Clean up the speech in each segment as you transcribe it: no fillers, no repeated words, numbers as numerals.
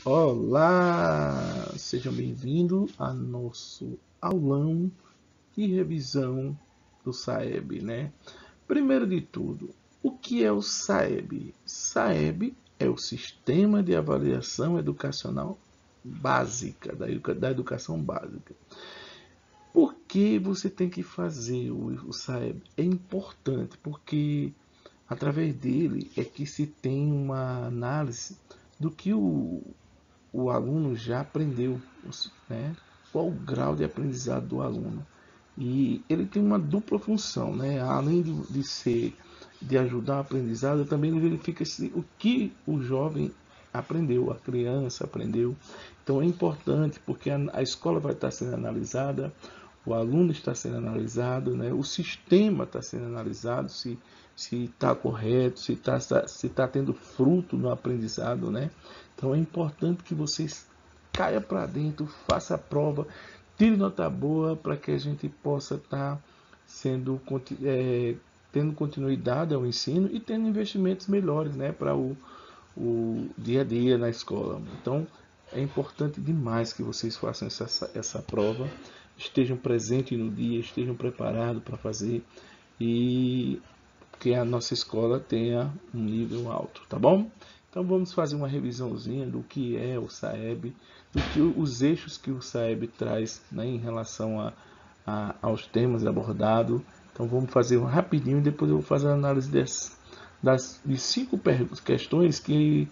Olá, sejam bem-vindos a nosso aulão de revisão do SAEB, né? Primeiro de tudo, o que é o SAEB? SAEB é o Sistema de Avaliação Educacional Básica, da Educação Básica. Por que você tem que fazer o SAEB? É importante porque através dele é que se tem uma análise do que o aluno já aprendeu, né? Qual o grau de aprendizado do aluno. E ele tem uma dupla função, né? Além de ajudar o aprendizado, também ele verifica o que o jovem aprendeu, a criança aprendeu. Então é importante porque a escola vai estar sendo analisada, o aluno está sendo analisado, né? O sistema está sendo analisado, se está correto, se tá tendo fruto no aprendizado, né? Então é importante que vocês caia para dentro, faça a prova, tire nota boa para que a gente possa estar sendo tendo continuidade ao ensino e tendo investimentos melhores, né, para o dia a dia na escola. Então é importante demais que vocês façam essa prova, estejam presentes no dia, estejam preparados para fazer e que a nossa escola tenha um nível alto, tá bom? Então vamos fazer uma revisãozinha do que é o SAEB, do que os eixos que o SAEB traz, né, em relação aos temas abordados. Então vamos fazer um rapidinho e depois eu vou fazer a análise de 5 questões que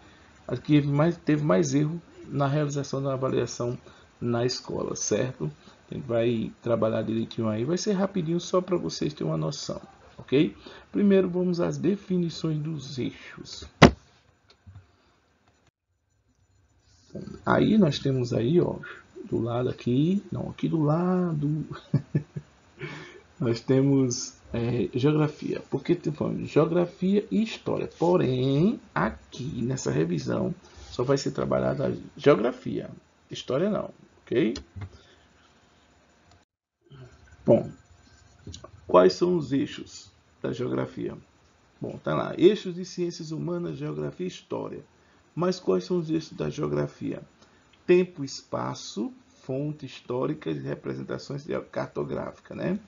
teve mais erro na realização da avaliação na escola, certo? A gente vai trabalhar direitinho aí, vai ser rapidinho só para vocês terem uma noção, ok? Primeiro vamos às definições dos eixos. Aí nós temos aí, ó, do lado aqui, não, aqui do lado, nós temos geografia, porque temos geografia e história. Porém, aqui nessa revisão só vai ser trabalhada a geografia, história não, ok? Bom, quais são os eixos da geografia? Bom, tá lá, eixos de ciências humanas, geografia e história. Mas quais são os eixos da geografia? Tempo, espaço, fonte histórica e representações cartográficas, né?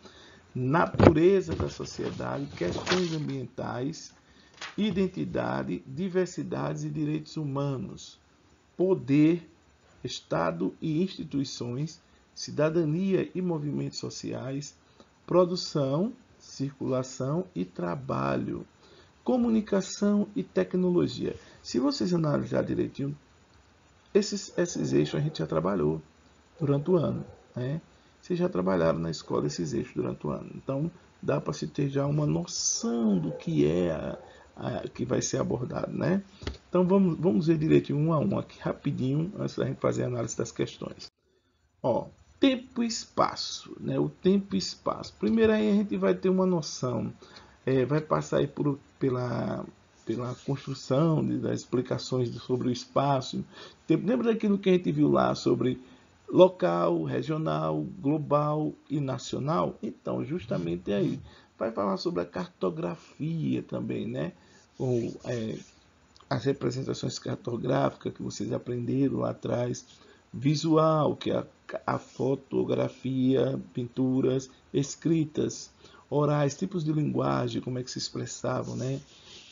Natureza da sociedade, questões ambientais, identidade, diversidades e direitos humanos, poder, Estado e instituições, cidadania e movimentos sociais, produção, circulação e trabalho, comunicação e tecnologia. Se vocês analisar direitinho, esses eixos a gente já trabalhou durante o ano, né? Vocês já trabalharam na escola esses eixos durante o ano. Então, dá para se ter já uma noção do que é que vai ser abordado, né? Então, vamos ver direitinho um a um aqui, rapidinho, antes da gente fazer a análise das questões. Ó, tempo e espaço, né? O tempo e espaço. Primeiro aí a gente vai ter uma noção, vai passar aí pela construção das explicações sobre o espaço. Lembra daquilo que a gente viu lá sobre local, regional, global e nacional? Então, justamente aí. Vai falar sobre a cartografia também, né? Ou, as representações cartográficas que vocês aprenderam lá atrás, visual, que é a fotografia, pinturas, escritas, orais, tipos de linguagem, como é que se expressavam, né?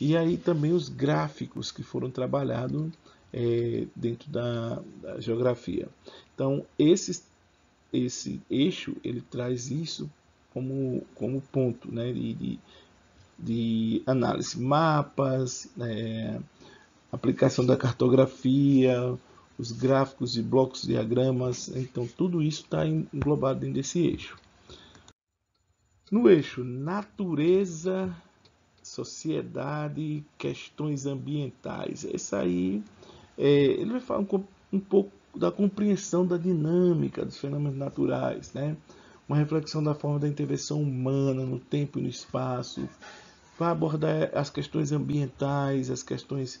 E aí também os gráficos que foram trabalhados dentro da geografia. Então, esse eixo, ele traz isso como ponto, né, de análise. Mapas, aplicação da cartografia, os gráficos de blocos, diagramas, então tudo isso está englobado dentro desse eixo. No eixo natureza, sociedade, questões ambientais, esse aí ele vai falar um pouco da compreensão da dinâmica dos fenômenos naturais, né? Uma reflexão da forma da intervenção humana no tempo e no espaço, vai abordar as questões ambientais, as questões,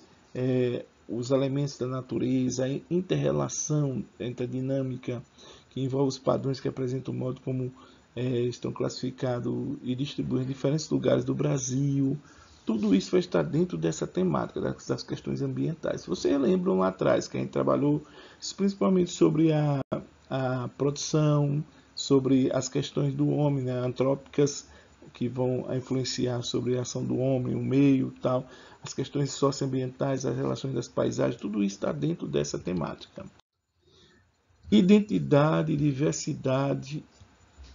os elementos da natureza, a inter-relação entre a dinâmica que envolve os padrões que apresentam o modo como estão classificados e distribuídos em diferentes lugares do Brasil, Tudo isso vai estar dentro dessa temática das questões ambientais. Se vocês lembram lá atrás que a gente trabalhou principalmente sobre a produção, sobre as questões do homem, né, antrópicas, que vão influenciar sobre a ação do homem, o meio, tal, as questões socioambientais, as relações das paisagens, tudo isso está dentro dessa temática. Identidade, diversidade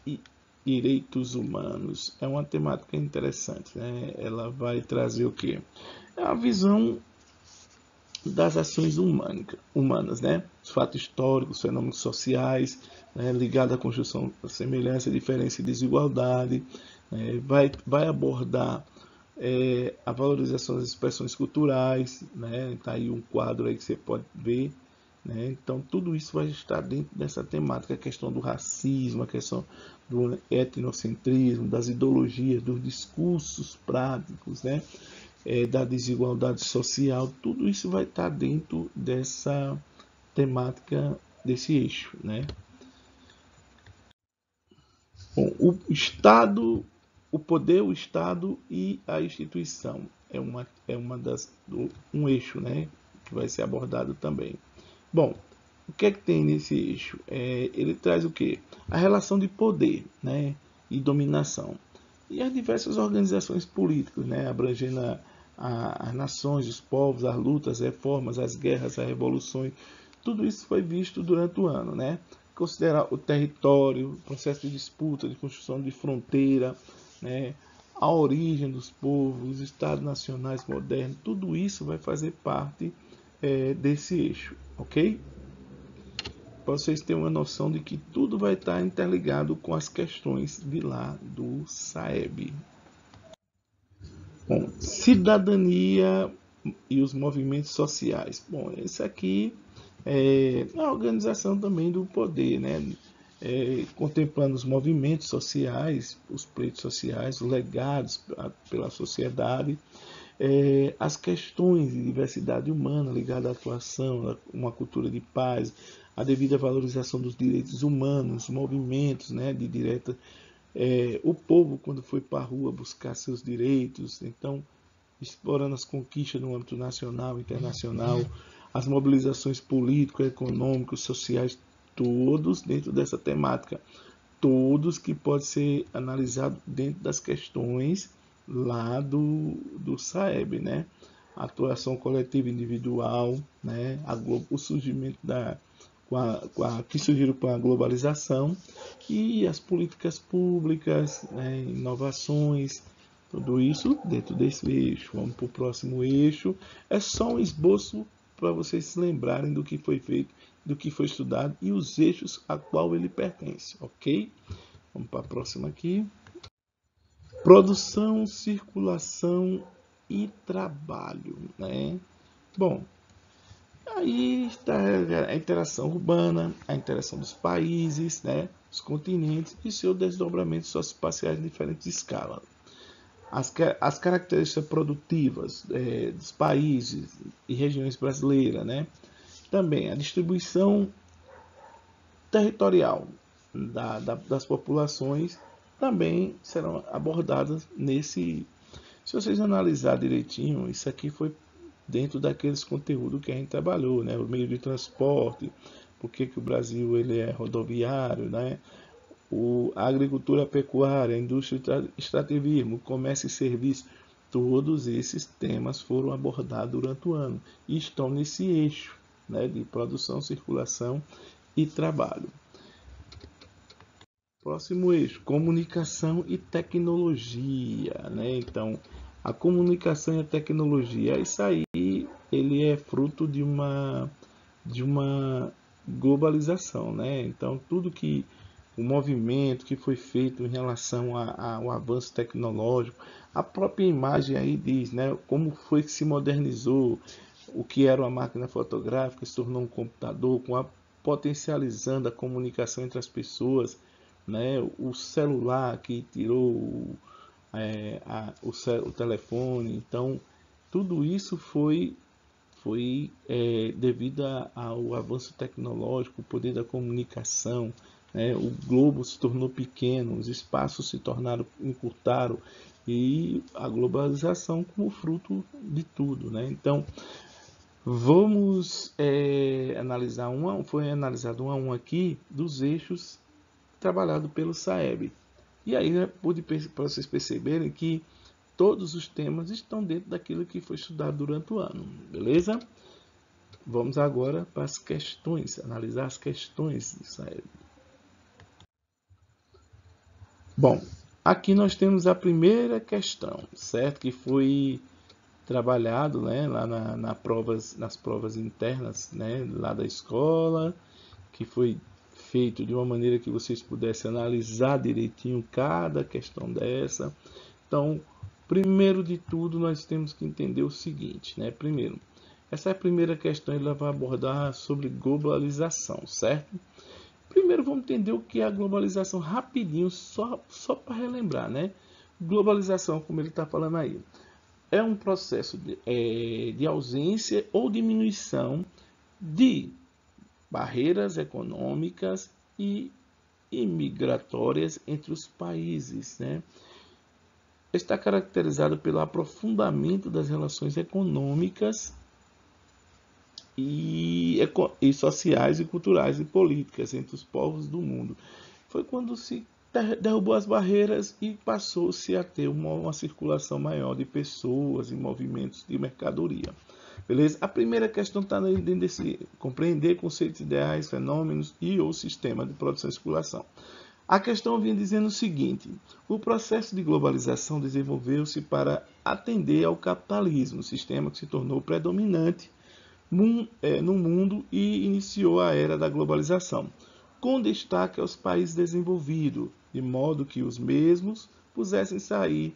e direitos humanos é uma temática interessante, né? Ela vai trazer o quê? É a visão das ações humanas, né? Os fatos históricos, fenômenos sociais, né? Ligados à construção da semelhança, diferença e desigualdade, né? Vai abordar a valorização das expressões culturais, né? Tá aí um quadro aí que você pode ver, né? Então tudo isso vai estar dentro dessa temática, a questão do racismo, a questão do etnocentrismo, das ideologias, dos discursos práticos, né? Da desigualdade social, tudo isso vai estar dentro dessa temática, desse eixo, né? Bom, o Estado, o poder, o Estado e a instituição um eixo, né, que vai ser abordado também. Bom, o que é que tem nesse eixo? Ele traz o quê? A relação de poder, né, e dominação. E as diversas organizações políticas, né, abrangendo as nações, os povos, as lutas, as reformas, as guerras, as revoluções. Tudo isso foi visto durante o ano, né? Considerar o território, o processo de disputa, de construção de fronteira, né? A origem dos povos, os estados nacionais modernos, tudo isso vai fazer parte desse eixo, ok? Para vocês terem uma noção de que tudo vai estar interligado com as questões de lá do SAEB. Bom, cidadania e os movimentos sociais. Bom, esse aqui é a organização também do poder, né? Contemplando os movimentos sociais, os pleitos sociais, os legados pela sociedade, as questões de diversidade humana ligada à atuação, a uma cultura de paz, a devida valorização dos direitos humanos, movimentos, né, de direta o povo quando foi para a rua buscar seus direitos, então explorando as conquistas no âmbito nacional, internacional, as mobilizações políticas, econômicas, sociais, todos dentro dessa temática, todos que podem ser analisados dentro das questões lá do SAEB, né? A atuação coletiva individual, né? O surgimento que surgiram com a globalização e as políticas públicas, né? Inovações, tudo isso dentro desse eixo. Vamos para o próximo eixo. É só um esboço para vocês se lembrarem do que foi feito, do que foi estudado e os eixos a qual ele pertence, ok? Vamos para a próxima aqui. Produção, circulação e trabalho, né? Bom, aí está a interação urbana, a interação dos países, né? Os continentes e seus desdobramentos socioespaciais em diferentes escalas. As características produtivas dos países e regiões brasileiras, né? Também a distribuição territorial das populações também serão abordadas nesse. Se vocês analisar direitinho, isso aqui foi dentro daqueles conteúdos que a gente trabalhou, né? O meio de transporte, por que o Brasil ele é rodoviário, né? A agricultura, a pecuária, a indústria, extrativismo, comércio e serviço, todos esses temas foram abordados durante o ano e estão nesse eixo, né, de produção, circulação e trabalho. Próximo eixo, comunicação e tecnologia, né? Então, a comunicação e a tecnologia, isso aí, ele é fruto de uma globalização, né? Então, tudo que o movimento que foi feito em relação ao avanço tecnológico, a própria imagem aí diz, né? Como foi que se modernizou, o que era uma máquina fotográfica se tornou um computador, potencializando a comunicação entre as pessoas, né? O celular que tirou o telefone, então tudo isso foi devido ao avanço tecnológico, o poder da comunicação, né? O globo se tornou pequeno, os espaços se tornaram encurtaram e a globalização como fruto de tudo, né? Então, vamos analisar foi analisado um a um aqui dos eixos trabalhados pelo SAEB. E aí, né, para vocês perceberem que todos os temas estão dentro daquilo que foi estudado durante o ano, beleza? Vamos agora para as questões, analisar as questões do SAEB. Bom, aqui nós temos a primeira questão, certo? Que foi trabalhado, né, lá nas provas internas, né, lá da escola, que foi feito de uma maneira que vocês pudessem analisar direitinho cada questão dessa. Então, primeiro de tudo, nós temos que entender o seguinte, né? Primeiro, essa é a primeira questão, ela vai abordar sobre globalização, certo? Primeiro vamos entender o que é a globalização rapidinho, só para relembrar, né? Globalização, como ele está falando aí, é um processo de ausência ou diminuição de barreiras econômicas e imigratórias entre os países, né? Está caracterizado pelo aprofundamento das relações econômicas e sociais e culturais e políticas entre os povos do mundo. Foi quando se derrubou as barreiras e passou-se a ter uma circulação maior de pessoas e movimentos de mercadoria. Beleza? A primeira questão está dentro desse compreender conceitos ideais, fenômenos e ou sistema de produção e circulação. A questão vinha dizendo o seguinte: o processo de globalização desenvolveu-se para atender ao capitalismo, sistema que se tornou predominante no mundo e iniciou a era da globalização, com destaque aos países desenvolvidos, de modo que os mesmos pudessem sair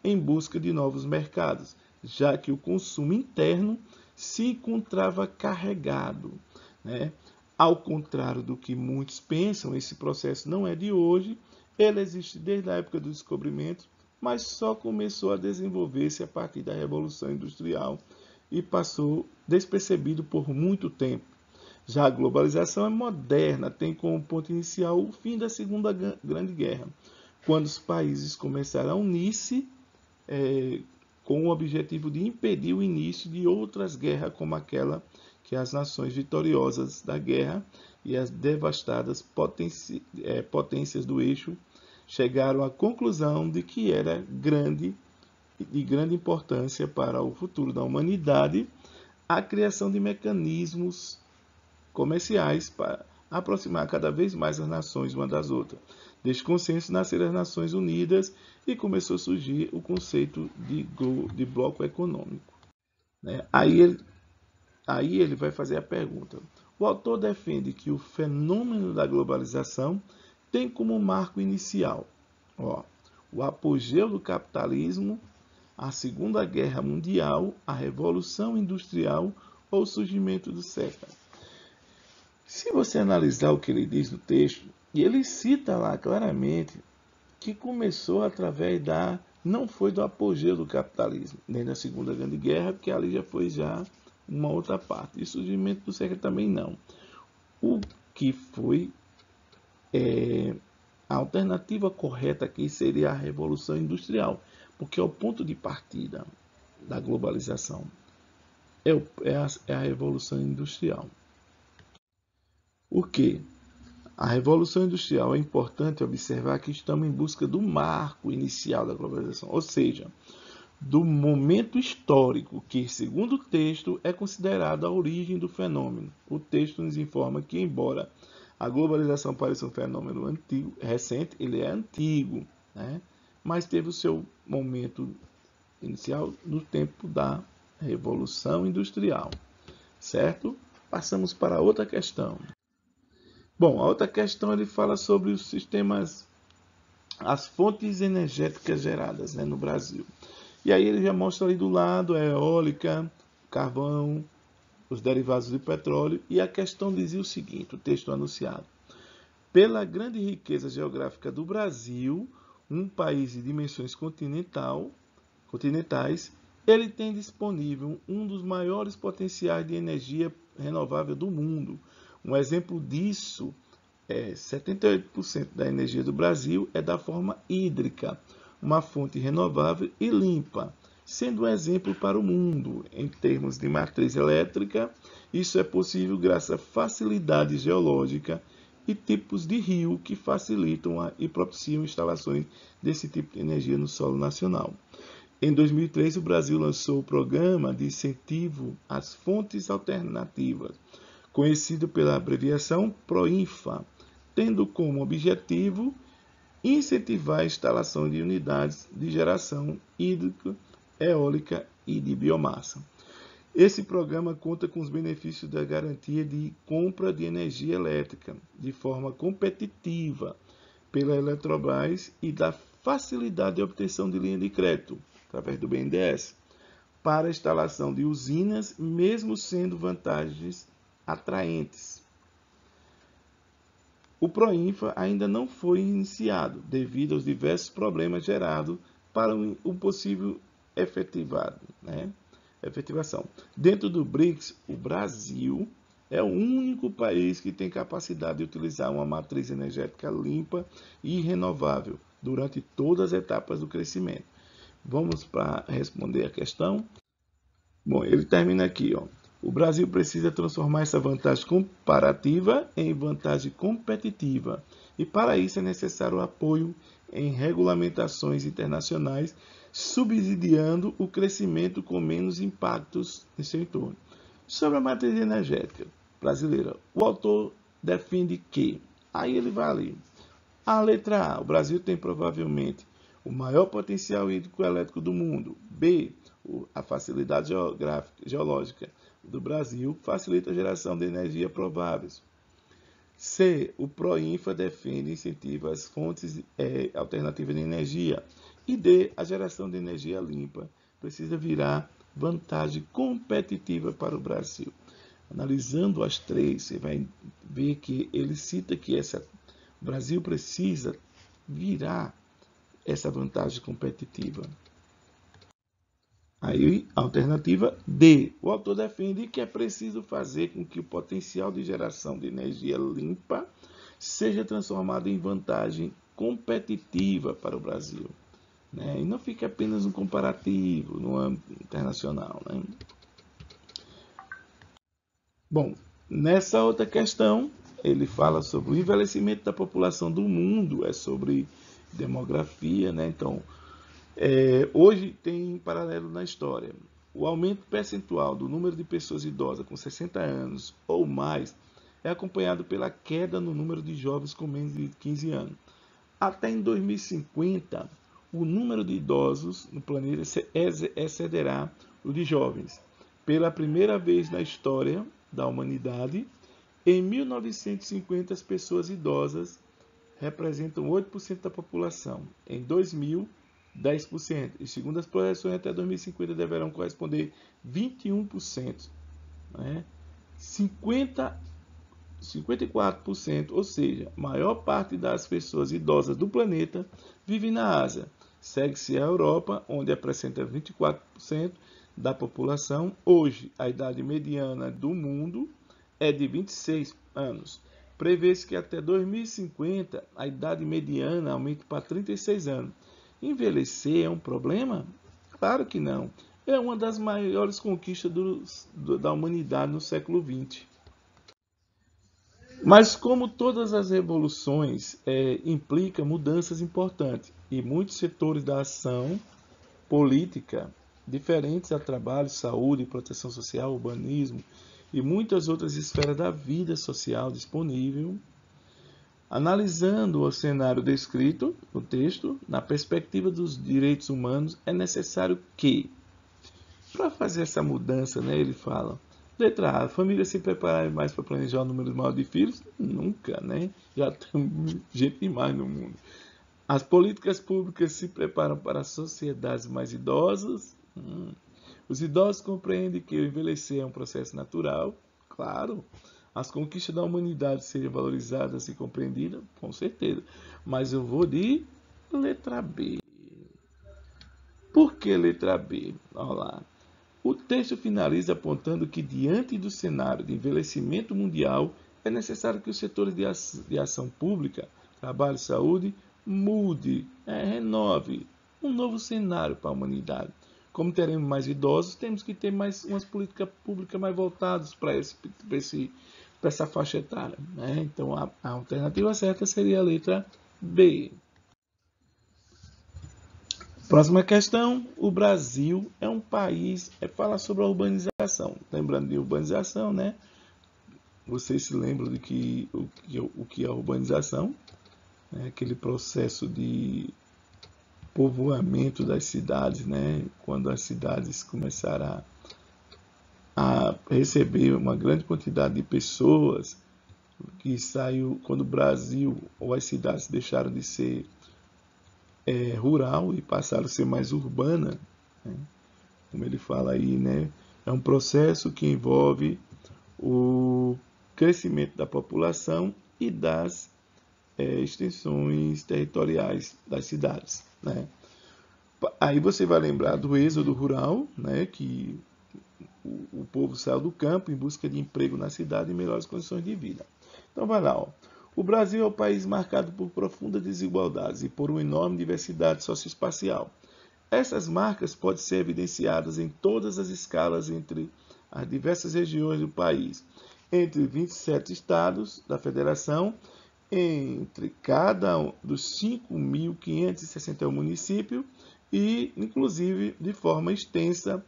em busca de novos mercados, já que o consumo interno se encontrava carregado, né? Ao contrário do que muitos pensam, esse processo não é de hoje, ele existe desde a época do descobrimento, mas só começou a desenvolver-se a partir da Revolução Industrial e passou despercebido por muito tempo. Já a globalização é moderna, tem como ponto inicial o fim da Segunda Grande Guerra, quando os países começaram a unir-se com o objetivo de impedir o início de outras guerras como aquela que as nações vitoriosas da guerra e as devastadas potências do eixo chegaram à conclusão de que era de grande importância para o futuro da humanidade a criação de mecanismos comerciais para aproximar cada vez mais as nações umas das outras. Deste consenso nasceram as Nações Unidas e começou a surgir o conceito de bloco econômico, né? Aí ele vai fazer a pergunta. O autor defende que o fenômeno da globalização tem como marco inicial o apogeu do capitalismo, a Segunda Guerra Mundial, a Revolução Industrial ou o surgimento do século. Se você analisar o que ele diz no texto, e ele cita lá claramente que começou através não foi do apogeu do capitalismo, nem da Segunda Grande Guerra, porque ali já foi uma outra parte. E o surgimento do século também não. O que foi a alternativa correta aqui seria a Revolução Industrial, porque é o ponto de partida da globalização. É a Revolução Industrial. O que? A Revolução Industrial é importante observar que estamos em busca do marco inicial da globalização, ou seja, do momento histórico que, segundo o texto, é considerado a origem do fenômeno. O texto nos informa que, embora a globalização pareça um fenômeno antigo, recente, ele é antigo, né? Mas teve o seu momento inicial no tempo da Revolução Industrial, certo? Passamos para outra questão. Bom, a outra questão ele fala sobre os sistemas, as fontes energéticas geradas, né, no Brasil. E aí ele já mostra ali do lado a eólica, carvão, os derivados do petróleo. E a questão dizia o seguinte, o texto anunciado. Pela grande riqueza geográfica do Brasil, um país de dimensões continentais, ele tem disponível um dos maiores potenciais de energia renovável do mundo. Um exemplo disso 78% da energia do Brasil é da forma hídrica, uma fonte renovável e limpa, sendo um exemplo para o mundo. Em termos de matriz elétrica, isso é possível graças à facilidade geológica e tipos de rio que facilitam e propiciam instalações desse tipo de energia no solo nacional. Em 2003, o Brasil lançou o Programa de Incentivo às Fontes Alternativas, conhecido pela abreviação PROINFA, tendo como objetivo incentivar a instalação de unidades de geração hídrica, eólica e de biomassa. Esse programa conta com os benefícios da garantia de compra de energia elétrica de forma competitiva pela Eletrobras e da facilidade de obtenção de linha de crédito, através do BNDES, para a instalação de usinas, mesmo sendo vantagens atraentes. O PROINFA ainda não foi iniciado, devido aos diversos problemas gerados para o possível efetivação. Dentro do BRICS, o Brasil é o único país que tem capacidade de utilizar uma matriz energética limpa e renovável durante todas as etapas do crescimento. Vamos para responder a questão? Bom, ele termina aqui, ó. O Brasil precisa transformar essa vantagem comparativa em vantagem competitiva. E para isso é necessário o apoio em regulamentações internacionais, subsidiando o crescimento com menos impactos em seu entorno. Sobre a matriz energética brasileira, o autor defende que, aí ele vai ali, a letra A, o Brasil tem provavelmente o maior potencial hidroelétrico do mundo. B, a facilidade geológica do Brasil facilita a geração de energia prováveis. C, o PROINFA defende e incentiva as fontes alternativas de energia. E D, a geração de energia limpa precisa virar vantagem competitiva para o Brasil. Analisando as três, você vai ver que ele cita que o Brasil precisa virar essa vantagem competitiva. Aí, a alternativa D. O autor defende que é preciso fazer com que o potencial de geração de energia limpa seja transformado em vantagem competitiva para o Brasil, né? E não fique apenas um comparativo no âmbito internacional, né? Bom, nessa outra questão, ele fala sobre o envelhecimento da população do mundo, é sobre demografia, né? Então, hoje tem paralelo na história. O aumento percentual do número de pessoas idosas com 60 anos ou mais é acompanhado pela queda no número de jovens com menos de 15 anos. Até em 2050, o número de idosos no planeta excederá o de jovens. Pela primeira vez na história da humanidade, em 1950 as pessoas idosas representam 8% da população. Em 2000, 10%. E segundo as projeções, até 2050 deverão corresponder 21%. Né? 54%, ou seja, a maior parte das pessoas idosas do planeta vive na Ásia. Segue-se a Europa, onde apresenta 24% da população. Hoje, a idade mediana do mundo é de 26 anos. Prevê-se que até 2050 a idade mediana aumente para 36 anos. Envelhecer é um problema? Claro que não. É uma das maiores conquistas da humanidade no século XX. Mas como todas as revoluções, implica mudanças importantes e muitos setores da ação política, diferentes a trabalho, saúde, proteção social, urbanismo e muitas outras esferas da vida social disponível. Analisando o cenário descrito no texto, na perspectiva dos direitos humanos, é necessário que, para fazer essa mudança, né, ele fala, letra A, a família se preparar mais para planejar o número maior de filhos? Nunca, né? Já tem gente demais no mundo. As políticas públicas se preparam para sociedades mais idosas? Os idosos compreendem que o envelhecer é um processo natural? Claro. As conquistas da humanidade seriam valorizadas e compreendidas? Com certeza. Mas eu vou de letra B. Por que letra B? Olha lá. O texto finaliza apontando que, diante do cenário de envelhecimento mundial, é necessário que os setores de ação pública, trabalho e saúde, mude, renove um novo cenário para a humanidade. Como teremos mais idosos, temos que ter mais umas políticas públicas mais voltadas para essa faixa etária, né? Então, a alternativa certa seria a letra B. Próxima questão. O Brasil é um país... fala sobre a urbanização. Lembrando de urbanização, né? Vocês se lembram de o que é a urbanização? É aquele processo de povoamento das cidades, né? Quando as cidades começaram a receber uma grande quantidade de pessoas, que saiu quando o Brasil ou as cidades deixaram de ser rural e passaram a ser mais urbana, né? Como ele fala aí, né? É um processo que envolve o crescimento da população e das extensões territoriais das cidades, né? Aí você vai lembrar do êxodo rural, né? Que o povo saiu do campo em busca de emprego na cidade e melhores condições de vida. Então vai lá, ó. O Brasil é um país marcado por profundas desigualdades e por uma enorme diversidade socioespacial. Essas marcas podem ser evidenciadas em todas as escalas entre as diversas regiões do país, entre 27 estados da federação, entre cada um dos 5.561 municípios e, inclusive, de forma extensa,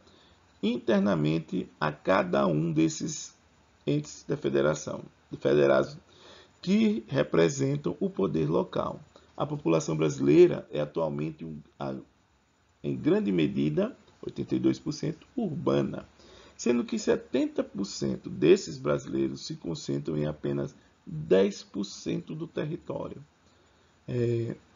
internamente a cada um desses entes da federação, federados, que representam o poder local. A população brasileira é atualmente, em grande medida, 82% urbana, sendo que 70% desses brasileiros se concentram em apenas 10% do território.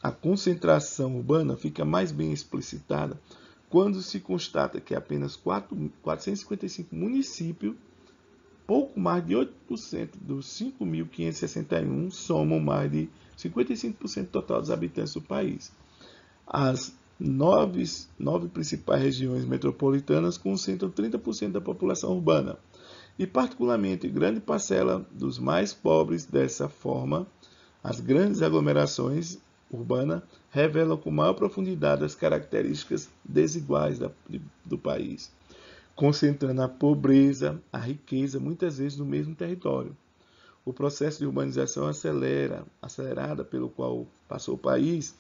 A concentração urbana fica mais bem explicitada quando se constata que apenas 455 municípios, pouco mais de 8% dos 5.561, somam mais de 55% total dos habitantes do país. As nove principais regiões metropolitanas concentram 30% da população urbana e, particularmente, grande parcela dos mais pobres. Dessa forma, as grandes aglomerações urbanas revelam com maior profundidade as características desiguais do país, concentrando a pobreza, a riqueza, muitas vezes no mesmo território. O processo de urbanização acelerada pelo qual passou o país,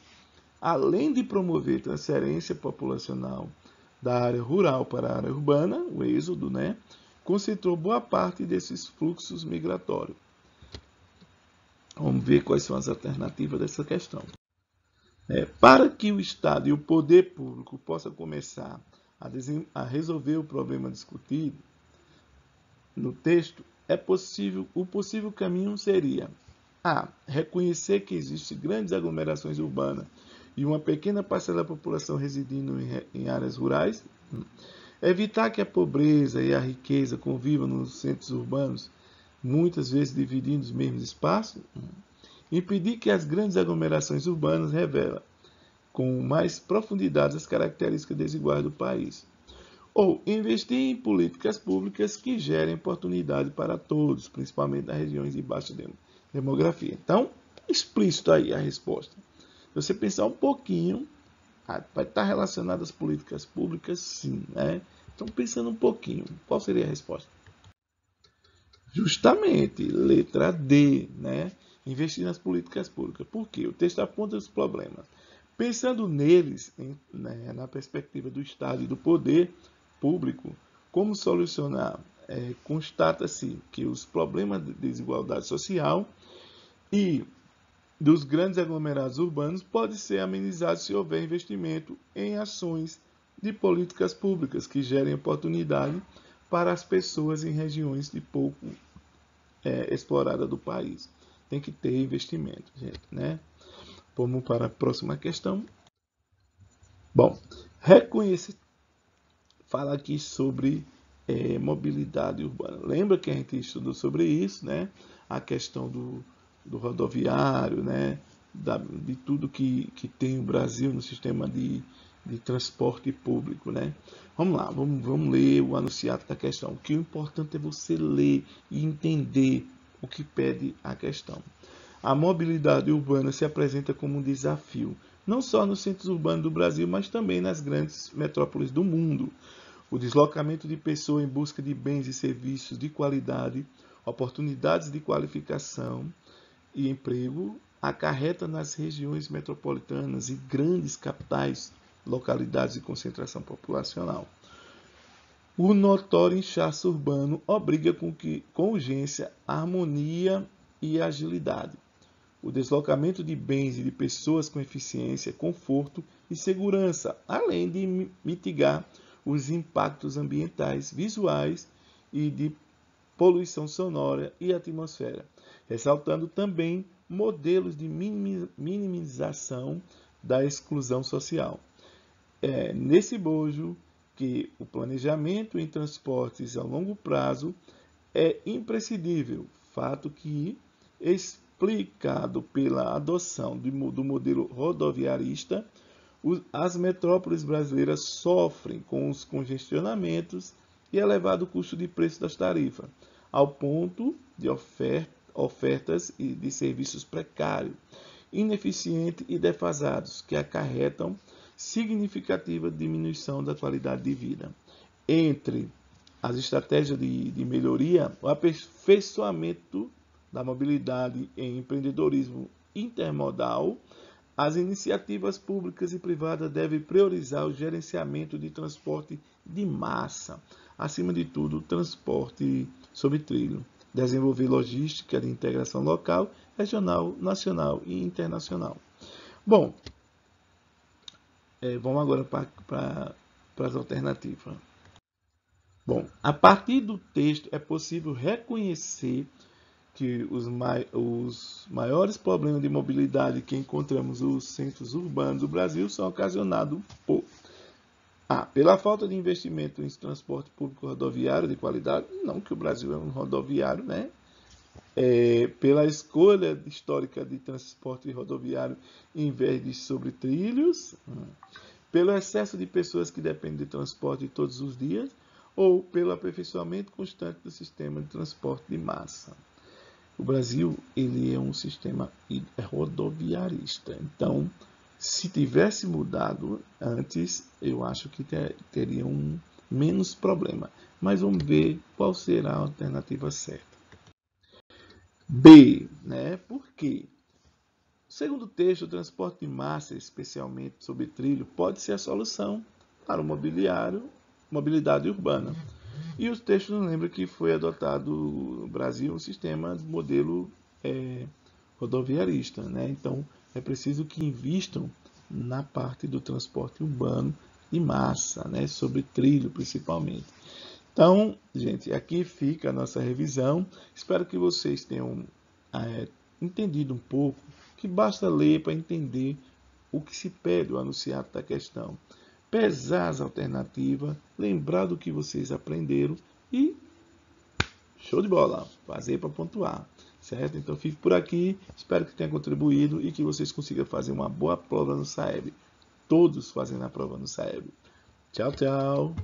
além de promover transferência populacional da área rural para a área urbana, o êxodo, né, concentrou boa parte desses fluxos migratórios. Vamos ver quais são as alternativas dessa questão. Para que o Estado e o poder público possam começar a resolver o problema discutido no texto, o possível caminho seria: a. Reconhecer que existem grandes aglomerações urbanas e uma pequena parcela da população residindo em áreas rurais. Evitar que a pobreza e a riqueza convivam nos centros urbanos, muitas vezes dividindo os mesmos espaços. Impedir que as grandes aglomerações urbanas revelem com mais profundidade as características desiguais do país. Ou investir em políticas públicas que gerem oportunidade para todos, principalmente nas regiões de baixa demografia. Então, explícito aí a resposta. Se você pensar um pouquinho, vai estar relacionado às políticas públicas, sim, né? Então, pensando um pouquinho, qual seria a resposta? Justamente, letra D, né? Investir nas políticas públicas. Por quê? O texto aponta os problemas. Pensando neles, na perspectiva do Estado e do poder público, como solucionar? Constata-se que os problemas de desigualdade social e dos grandes aglomerados urbanos podem ser amenizados se houver investimento em ações de políticas públicas que gerem oportunidade para as pessoas em regiões de pouco explorada do país. Tem que ter investimento, gente, né? Vamos para a próxima questão. Bom, reconhecer, fala aqui sobre mobilidade urbana. Lembra que a gente estudou sobre isso, né? A questão do rodoviário, né? De tudo que tem o Brasil no sistema de transporte público, né? Vamos lá, vamos ler o anunciado da questão. O que é importante é você ler e entender o que pede a questão. A mobilidade urbana se apresenta como um desafio não só nos centros urbanos do Brasil, mas também nas grandes metrópoles do mundo. O deslocamento de pessoas em busca de bens e serviços de qualidade, oportunidades de qualificação e emprego, acarreta nas regiões metropolitanas e grandes capitais, localidades de concentração populacional. O notório inchaço urbano obriga com urgência a harmonia e agilidade. O deslocamento de bens e de pessoas com eficiência, conforto e segurança, além de mitigar os impactos ambientais, visuais e de poluição sonora e atmosfera, ressaltando também modelos de minimização da exclusão social. É nesse bojo que o planejamento em transportes a longo prazo é imprescindível, fato que, explicado pela adoção do modelo rodoviarista, as metrópoles brasileiras sofrem com os congestionamentos e elevado custo de preço das tarifas, ao ponto de ofertas de serviços precários, ineficientes e defasados, que acarretam significativa diminuição da qualidade de vida. Entre as estratégias de melhoria, o aperfeiçoamento da mobilidade em empreendedorismo intermodal, as iniciativas públicas e privadas devem priorizar o gerenciamento de transporte de massa, acima de tudo, o transporte sobre trilho, desenvolver logística de integração local, regional, nacional e internacional. Bom, vamos agora para as alternativas. Bom, a partir do texto é possível reconhecer que os maiores problemas de mobilidade que encontramos nos centros urbanos do Brasil são ocasionados pela falta de investimento em transporte público rodoviário de qualidade, não que o Brasil é um rodoviário, né? Pela escolha histórica de transporte rodoviário em vez de sobre trilhos, pelo excesso de pessoas que dependem de transporte todos os dias, ou pelo aperfeiçoamento constante do sistema de transporte de massa. O Brasil ele é um sistema rodoviarista, então, se tivesse mudado antes, eu acho que teria menos problema. Mas vamos ver qual será a alternativa certa. B, né? Por quê? Segundo o texto, o transporte de massa, especialmente sobre trilho, pode ser a solução para o mobilidade urbana. E os textos nos lembram que foi adotado no Brasil um sistema de modelo rodoviarista, né? Então, é preciso que invistam na parte do transporte urbano de massa, né? Sobre trilho, principalmente. Então, gente, aqui fica a nossa revisão. Espero que vocês tenham entendido um pouco, que basta ler para entender o que se pede o anunciado da questão. Pesar as alternativas, lembrar do que vocês aprenderam e show de bola, fazer para pontuar, certo? Então fico por aqui, espero que tenha contribuído e que vocês consigam fazer uma boa prova no SAEB. Todos fazendo a prova no SAEB. Tchau, tchau!